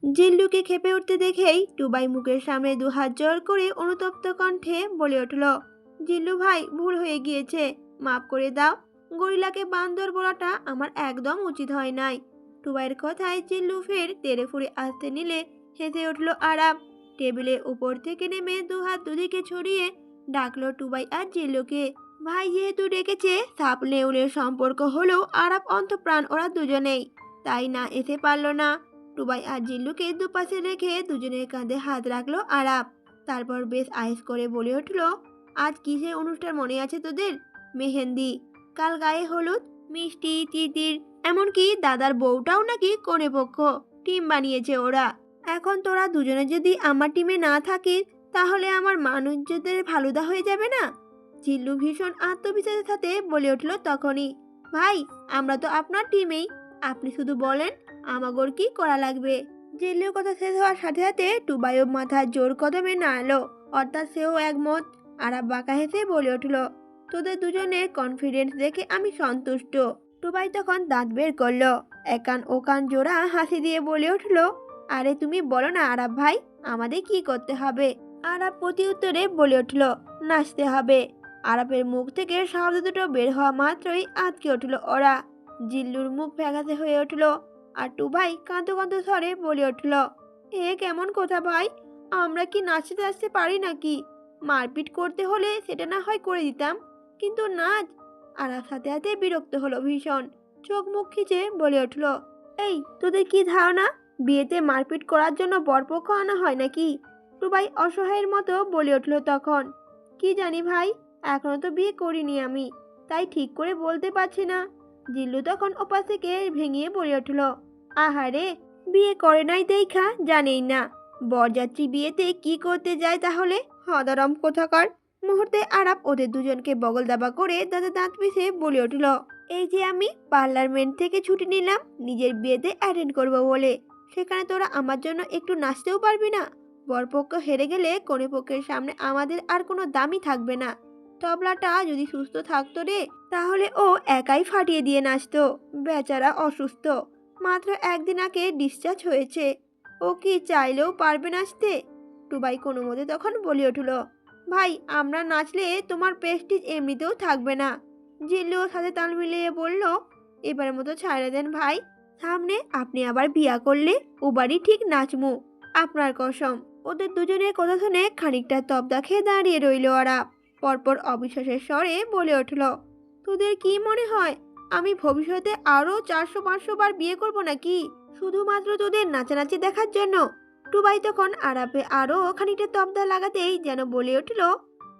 জিল্লুকে খেপে উঠতে দেখেই টুবাই মুখের সামনে দুহাত জোর করে অনুতপ্ত কণ্ঠে বলে উঠল, জিল্লু ভাই, ভুল হয়ে গিয়েছে, মাফ করে দাও। গরিলাকে বান্দর বলাটা আমার একদম উচিত হয় নাই। টুবাইয়ের কথায় জিল্লু ফের তেড়ে ফুঁড়ে আসতে নিলে হেসে উঠল আরাপ। টেবিলের উপর থেকে নেমে দুহাত দুদিকে ছড়িয়ে ডাকলো টুবাই আর জিল্লুকে। ভাই যেহেতু ডেকেছে, সাপ নেউলের সম্পর্ক হলেও আরাপ অন্তঃপ্রাণ ওরা দুজনেই, তাই না এসে পারল না। টুবাই আর জিল্লুকে দুপাশে রেখে দুজনের কাঁধে হাত রাখলো আরাপ। তারপর বেশ আয়েস করে বলে উঠল, আজ কিসের অনুষ্ঠান মনে আছে তোদের? মেহেন্দি, কাল গায়ে হলুদ, মিষ্টি, তিতির, এমনকি দাদার বউটাও নাকি কনে পক্ষ। টিম বানিয়েছে ওরা। এখন তোরা দুজনে যদি আমার টিমে না থাকিস, তাহলে আমার মানুষদের ফালুদা হয়ে যাবে না? জিল্লু ভীষণ আত্মবিশ্বাসের সাথে বলে উঠল তখনই, ভাই আমরা তো আপনার টিমেই, আপনি শুধু বলেন আমাগোর কি করা লাগবে। জিল্লুর কথা শেষ হওয়ার সাথে সাথে টুবাইও মাথা জোর কদমে নাড়লো, অর্থাৎ সেও একমত। আরাব বাঁকা হেসে বলে উঠল, তোদের দুজনের কনফিডেন্স দেখে আমি সন্তুষ্ট। টুবাই তখন দাঁত বের করলো, একান ওকান জোড়া হাসি দিয়ে বলে উঠল, আরে তুমি বলো না আরাব ভাই, আমাদের কি করতে হবে? আরাব প্রতি উত্তরে বলে উঠল, নাচতে হবে। আরাবের মুখ থেকে শব্দ দুটো বের হওয়া মাত্রই আটকে উঠল ওরা। জিল্লুর মুখ ফ্যাকাশে হয়ে উঠল, আর টুবাই কাঁদো কাঁদো স্বরে বলে উঠল, এ কেমন কথা ভাই, আমরা কি নাচতে টাচতে পারি নাকি? মারপিট করতে হলে সেটা না হয় করে দিতাম, কিন্তু নাচ? আরাব সাথে সাথে বিরক্ত হলো ভীষণ, চোখ মুখ খিচে বলে উঠল, এই তোদের কি ধারণা বিয়েতে মারপিট করার জন্য বরপক্ষ আনা হয় নাকি? টুবাই অসহায়ের মতো বলে উঠল তখন, কি জানি ভাই, এখনো তো বিয়ে করিনি আমি, তাই ঠিক করে বলতে পারছি না। জিল্লু তখন ওপাশ থেকে ভেঙিয়ে বলে উঠল, আহারে, বিয়ে করে নাই দেখা জানেই না, বরযাত্রী বিয়েতে কি করতে যায় তাহলে, হদারম কোথাকার। মুহূর্তে আরাপ ওদের দুজনকে বগল দাবা করে দাঁতে দাঁত পিষে বলে উঠল, এই যে আমি পার্লারমেন্ট থেকে ছুটি নিলাম নিজের বিয়েতে অ্যাটেন্ড করব বলে, সেখানে তোরা আমার জন্য একটু নাচতেও পারবি না? বরপক্ষ হেরে গেলে কনেপক্ষের সামনে আমাদের আর কোনো দামই থাকবে না। তবলাটা যদি সুস্থ থাকতো রে, তাহলে ও একাই ফাটিয়ে দিয়ে নাচতো। বেচারা অসুস্থ, মাত্র একদিন আগে ডিসচার্জ হয়েছে, ও কি চাইলেও পারবে নাচতে? টুবাই কোনো মতে তখন বলে উঠল, ভাই আমরা নাচলে তোমার প্রেস্টিজ এমনিতেও থাকবে না। জিল্লু সাথে তাল মিলিয়ে বলল, এবারের মতো ছাড়া দেন ভাই, সামনে আপনি আবার বিয়া করলে ও বাড়ি ঠিক নাচমু, আপনার কসম। ওদের দুজনের কথা শুনে খানিকটা তবদা খেয়ে দাঁড়িয়ে রইল ওরা। পরপর অবিশ্বাসের স্বরে বলে উঠল, তোদের কি মনে হয় আমি ভবিষ্যতে আরো 400-500 বার বিয়ে করব নাকি, শুধুমাত্র তোদের নাচানাচি দেখার জন্য? টুবাই তখন আরাপে আরো খানিকটা তবদা লাগাতেই যেন বলে উঠল,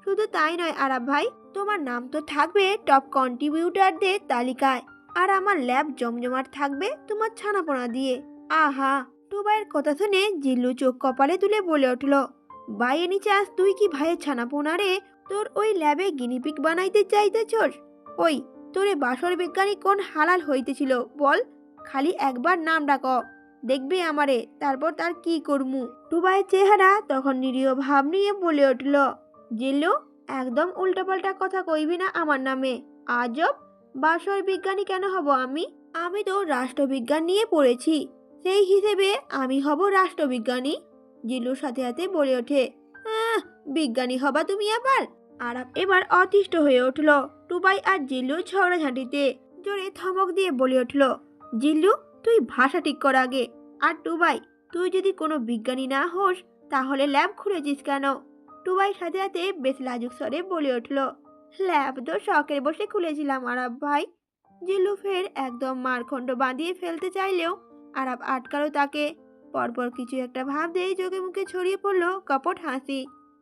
শুধু তাই নয় আরাব ভাই, তোমার নাম তো থাকবে টপ কন্ট্রিবিউটারদের তালিকায়, আর আমার ল্যাব জমজমাট থাকবে তোমার ছানাপোনা দিয়ে। আহা। টুবাইয়ের কথা শুনে জিল্লু চোখ কপালে তুলে বলে উঠল, ভাই এনি চাস তুই কি ভাইয়ের ছানাপোনা রে? তোর ওই ল্যাবে গিনিপিক বানাইতে চাইতেছস? ওই তোরে বাসর বিজ্ঞানী কোন হালাল হইতেছিল বল? খালি একবার নাম ডাক, দেখবি আমারে, তারপর তার কি করমু। টুবাইয়ের চেহারা তখন নিরীহ ভাব নিয়ে বলে উঠল, জিল্লু, একদম উল্টাপাল্টা কথা কইবি না আমার নামে। আজব, বাসর বিজ্ঞানী কেন হব আমি? আমি তো রাষ্ট্রবিজ্ঞান নিয়ে পড়েছি, সেই হিসেবে আমি হব রাষ্ট্রবিজ্ঞানী। জিল্লুর সাথে সাথে বলে ওঠে, আহ, বিজ্ঞানী হবা তুমি আবার? আরাপ এবার অতিষ্ঠ হয়ে উঠল টুবাই আর জিল্লুর ঝগড়াঝাঁটিতে। জোরে ধমক দিয়ে বলে উঠল, জিল্লু তুই ভাষা ঠিক কর আগে। আর টুবাই, তুই যদি কোনো বিজ্ঞানী না হোস, তাহলে ল্যাব খুলেছিস কেন? টুবাই সাথে সাথে বেশ লাজুক স্বরে বলে উঠল, ল্যাব তো শখের বসে খুলেছিলাম আরাব ভাই। জিল্লু ফের একদম মারখণ্ড বাঁধিয়ে ফেলতে চাইলেও আরাব আটকালো তাকে। পরপর কিছু একটা ভাব দিয়ে চোখে মুখে ছড়িয়ে পড়ল কপট হাসি।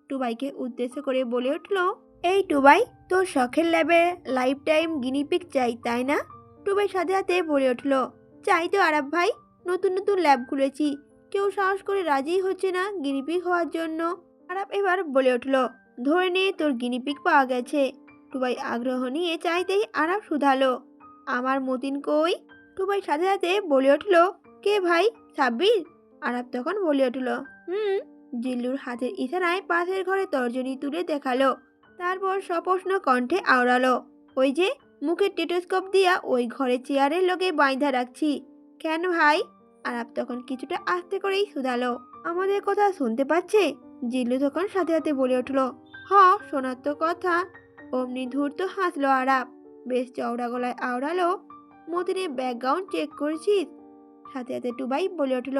টুবাইকে উদ্দেশ্য করে বলে উঠল, এই টুবাই, তোর শখের ল্যাবে লাইফ টাইম গিনিপিক চাই তাই না? টুবাই সাথে সাথে বলে উঠল, চাই তো আরাব ভাই, নতুন নতুন ল্যাব খুলেছি, কেউ সাহস করে রাজি হচ্ছে না গিনিপিক হওয়ার জন্য। আরাব এবার বলে উঠল, ধরে নে তোর গিনিপিক পাওয়া গেছে। টুবাই আগ্রহ নিয়ে চাইতেই আরাব শুধালো, আমার মতিন কই? টুবাই সাথে সাথে বলে উঠল, কে ভাই, সাব্বির? আরাব তখন বলে উঠল, হুম। জিল্লুর হাতের ইশারায় পাশের ঘরে তর্জনী তুলে দেখালো, তারপর সপ্রশ্ন কণ্ঠে আওড়ালো, ওই যে মুখে টেটোস্কোপ দিয়া ওই ঘরে চেয়ারের লগে বাইন্ধা রাখছি। কেন ভাই? আরাপ তখন কিছুটা আস্তে করেই শুধালো, আমাদের কথা শুনতে পাচ্ছে? জিল্লু তখন সাথে সাথে বলে উঠল, হ, শোনার তো কথা। অমনি ধূর্ত হাসলো আরাপ, বেশ চওড়া গলায় আওড়ালো, মতিনের ব্যাকগ্রাউন্ড চেক করেছিস? সাথে সাথে টুবাই বলে উঠল,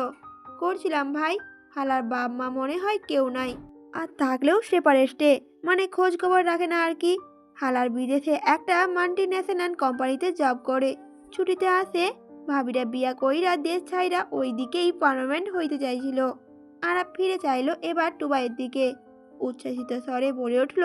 করছিলাম ভাই। হালার বাপ মা মনে হয় কেউ নাই, আর থাকলেও সেপারেস্টে, মানে খোঁজ খবর রাখে না আর কি। হালার বিদেশে একটা মাল্টি ন্যাশনাল কোম্পানিতে জব করে, ছুটিতে আসে। ভাবিরা বিয়া কইরা দেশ ছাইরা ওই দিকেই পার্মানেন্ট হইতে চাইছিল। আরাপ ফিরে চাইলো এবার টুবাইয়ের দিকে, উচ্ছ্বাসিত স্বরে বলে উঠল,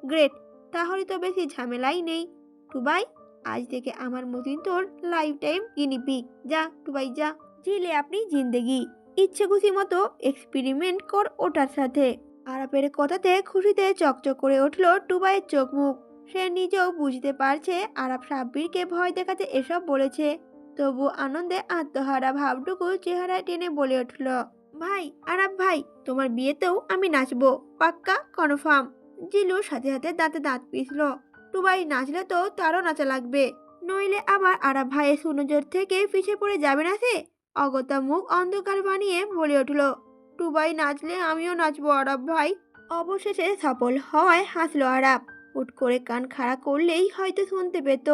গ্রেট, তাহলে তো বেশি ঝামেলাই নেই। টুবাই, আজ থেকে আমার মতিন তোর লাইফ টাইম গিনিপিগ। যা টুবাই যা, জিলে আপনি জিন্দেগি, ইচ্ছে খুশি মতো এক্সপেরিমেন্ট কর ওটার সাথে। আরাপের কথাতে খুশিতে চকচক করে উঠল টুবাইয়ের চোখ মুখ। সে নিজেও বুঝতে পারছে আরাপ সাব্বিরকে ভয় দেখাতে এসব বলেছে, তবু আনন্দে আত্মহারা ভাবটুকু চেহারায় টেনে বলে উঠল, ভাই, আরাপ ভাই, তোমার বিয়েতেও আমি নাচবো, পাক্কা কনফার্ম। জিলুর সাথে সাথে দাঁতে দাঁত পিষল। টুবাই নাচলে তো তারও নাচা লাগবে, নইলে আবার আরাপ ভাইয়ের সুনজর থেকে পিছিয়ে পড়ে যাবে না সে। অগত্যা মুখ অন্ধকার বানিয়ে বলে উঠল, টুবাই নাচলে আমিও নাচবো আরাপ ভাই। অবশেষে সফল হওয়ায় হাসলো আরাপ। হুট করে কান খাড়া করলেই হয়তো শুনতে পেত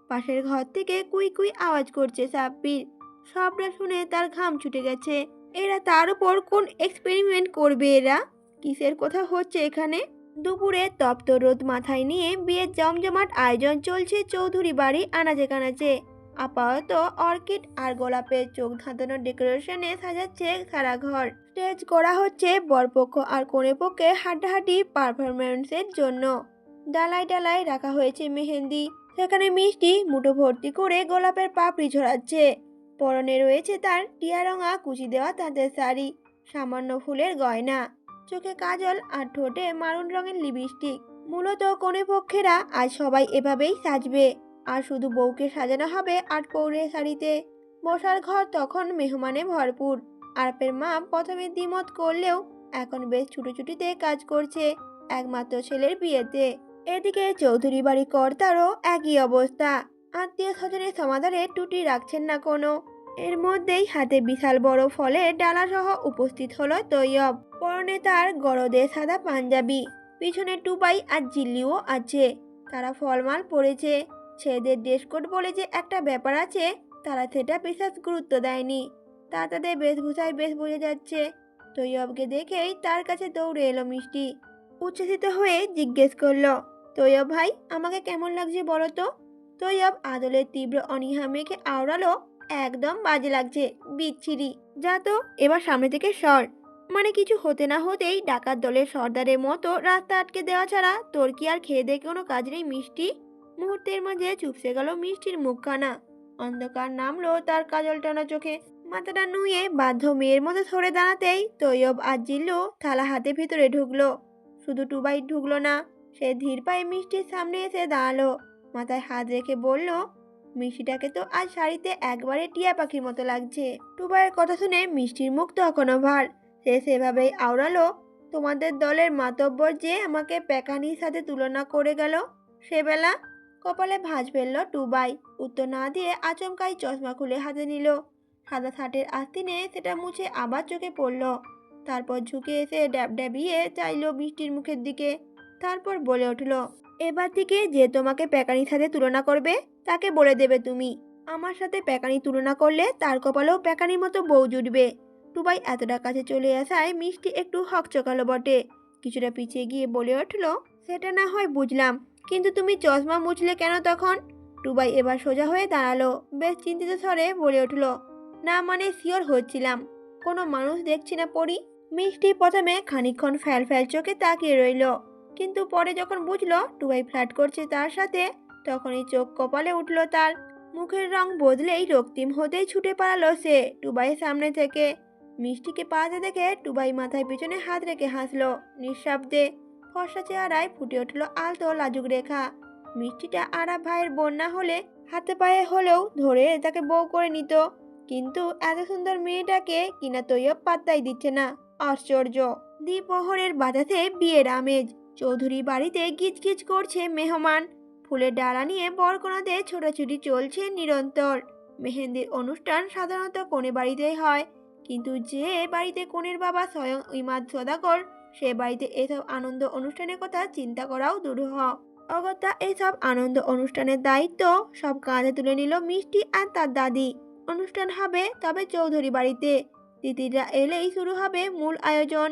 পাশের ঘর থেকে কুই কুই আওয়াজ করছে সাব্বির। সবটা শুনে তার ঘাম ছুটে গেছে। এরা তার উপর কোন এক্সপেরিমেন্ট করবে? এরা কিসের কথা হচ্ছে এখানে? দুপুরে তপ্ত রোদ মাথায় নিয়ে বিয়ের জমজমাট আয়োজন চলছে চৌধুরী বাড়ি আনাচে কানাচে। আপাতত অর্কিড আর গোলাপের চোখ ধাঁধানো ডেকোরেশনে সাজাচ্ছে সারা ঘর। স্টেজ করা হচ্ছে বরপক্ষ আর কনেপক্ষে হাড্ডাহাড্ডি পারফরমেন্সের জন্য। ডালায় ডালায় রাখা হয়েছে মেহেন্দি, সেখানে মিষ্টি মুঠো ভর্তি করে গোলাপের পাপড়ি ঝরাচ্ছে। পরনে রয়েছে তার টিয়া রঙা কুচি দেওয়া তাঁতের শাড়ি, সামান্য ফুলের গয়না, চোখে কাজল আর ঠোঁটে মারুন রঙের লিপস্টিক। মূলত কনেপক্ষেরা আজ সবাই এভাবেই সাজবে, আর শুধু বউকে সাজানো হবে আট পৌরে শাড়িতে। বসার ঘর তখন মেহমানে ভরপুর। আরপের মা প্রথমে দ্বিমত করলেও এখন বেশ ছুটোছুটিতে কাজ করছে একমাত্র ছেলের বিয়েতে। এদিকে চৌধুরী বাড়ি কর্তারও একই অবস্থা, আত্মীয় স্বজনের সমাদরে টুটি রাখছেন না কোনো। এর মধ্যেই হাতে বিশাল বড় ফলের ডালা সহ উপস্থিত হলো তৈয়ব। পরনে তার গরদে সাদা পাঞ্জাবি, পিছনে টুবাই আর জিল্লিও আছে। তারা ফলমাল পড়েছে। ছেলেদের ড্রেস কোড বলে যে একটা ব্যাপার আছে, তারা সেটা বিশেষ গুরুত্ব দেয়নি। তা তাদের বেশভূষায় বেশ বোঝা যাচ্ছে। তৈয়বকে দেখেই তার কাছে দৌড়ে এলো মিষ্টি। উচ্ছ্বসিত হয়ে জিজ্ঞেস করলো, তৈয়ব ভাই, আমাকে কেমন লাগছে বলো তো? তৈয়ব আদলের তীব্র অনীহা মেখে আওড়ালো, একদম বাজে লাগছে, বিচ্ছিরি। যা তো এবার সামনে থেকে সর। মানে কিছু হতে না হতেই ডাকাত দলের সর্দারের মতো রাস্তা আটকে দেওয়া ছাড়া তোর কি আর খেয়ে দিয়ে কোনো কাজ নেই মিষ্টি? মুহূর্তের মাঝে চুপসে গেল মিষ্টির মুখখানা। অন্ধকার নামলো তার কাজল টানা চোখে। মাথাটা নুয়ে বাধ্য মেয়ের মতো সরে দাঁড়াতেই তৈয়ব আর জিল্লু থালা হাতে ভিতরে ঢুকলো। শুধু টুবাই ঢুকলো না, সে ধীর পায়ে মিষ্টির সামনে এসে দাঁড়ালো, মাথায় হাত রেখে বলল, মিষ্টিটাকে তো আজ শাড়িতে একবারে টিয়া পাখির মতো লাগছে। টুবাইয়ের কথা শুনে মিষ্টির মুখ তখনও ভার। সে সেভাবেই আওড়ালো, তোমাদের দলের মাতব্বর যে আমাকে প্যাকানির সাথে তুলনা করে গেল, সেবেলা। কপালে ভাঁজ ফেলল টুবাই। উত্তর না দিয়ে আচমকাই চশমা খুলে হাতে নিল। সাদা শার্টের আস্তিনে সেটা মুছে আবার চোখে পড়ল। তারপর ঝুঁকে এসে ড্যাবড্যাবিয়ে চাইল মিষ্টির মুখের দিকে। তারপর বলে উঠল, এবার থেকে যে তোমাকে প্যাকানির সাথে তুলনা করবে তাকে বলে দেবে তুমি। আমার সাথে প্যাকানি তুলনা করলে তার কপালেও প্যাকানির মতো বউ জুটবে। টুবাই এতটা কাছে চলে আসায় মিষ্টি একটু হকচকালো বটে। কিছুটা পিছিয়ে গিয়ে বলে উঠল, সেটা না হয় বুঝলাম, কিন্তু তুমি চশমা মুছলে কেন তখন? টুবাই এবার সোজা হয়ে দাঁড়ালো, বেশ চিন্তিত স্বরে বলে উঠল, না মানে শিওর হচ্ছিলাম কোনো মানুষ দেখছি না পড়ি। মিষ্টি প্রথমে খানিকক্ষণ ফ্যাল ফ্যাল চোখে তাকিয়ে রইল, কিন্তু পরে যখন বুঝলো টুবাই ফ্ল্যাট করছে তার সাথে, তখনই চোখ কপালে উঠল তার। মুখের রং বদলেই রক্তিম হতেই ছুটে পালালো সে টুবাইয়ের সামনে থেকে। মিষ্টিকে পালাতে দেখে টুবাই মাথায় পিছনে হাত রেখে হাসলো নিঃশব্দে। ফর্সা চেহারায় ফুটে উঠল আলতো লাজুক রেখা। মিষ্টিটা আরাপ ভাইয়ের বন্যা হলে হাতে পায়ে হলেও ধরে তাকে বউ করে নিত, কিন্তু এত সুন্দর মেয়েটাকে কিনা তৈয়ব পাত্তাই দিচ্ছে না। আশ্চর্য। দ্বিপ্রহরের বাতাসে বিয়ের আমেজ। চৌধুরী বাড়িতে গিজগিজ করছে মেহমান। ফুলের ডালা নিয়ে বরকনাতে ছোটাছুটি চলছে নিরন্তর। মেহেন্দির অনুষ্ঠান সাধারণত কনে বাড়িতেই হয়, কিন্তু যে বাড়িতে কনের বাবা স্বয়ং ইমাদ সদাগর, সে বাড়িতে এসব আনন্দ অনুষ্ঠানের কথা চিন্তা করাও দুরূহ। অগত্যা এইসব আনন্দ অনুষ্ঠানের দায়িত্ব সব কাঁধে তুলে নিল মিষ্টি আর তার দাদি। অনুষ্ঠান হবে তবে চৌধুরী বাড়িতে। তিতিররা এলেই শুরু হবে মূল আয়োজন।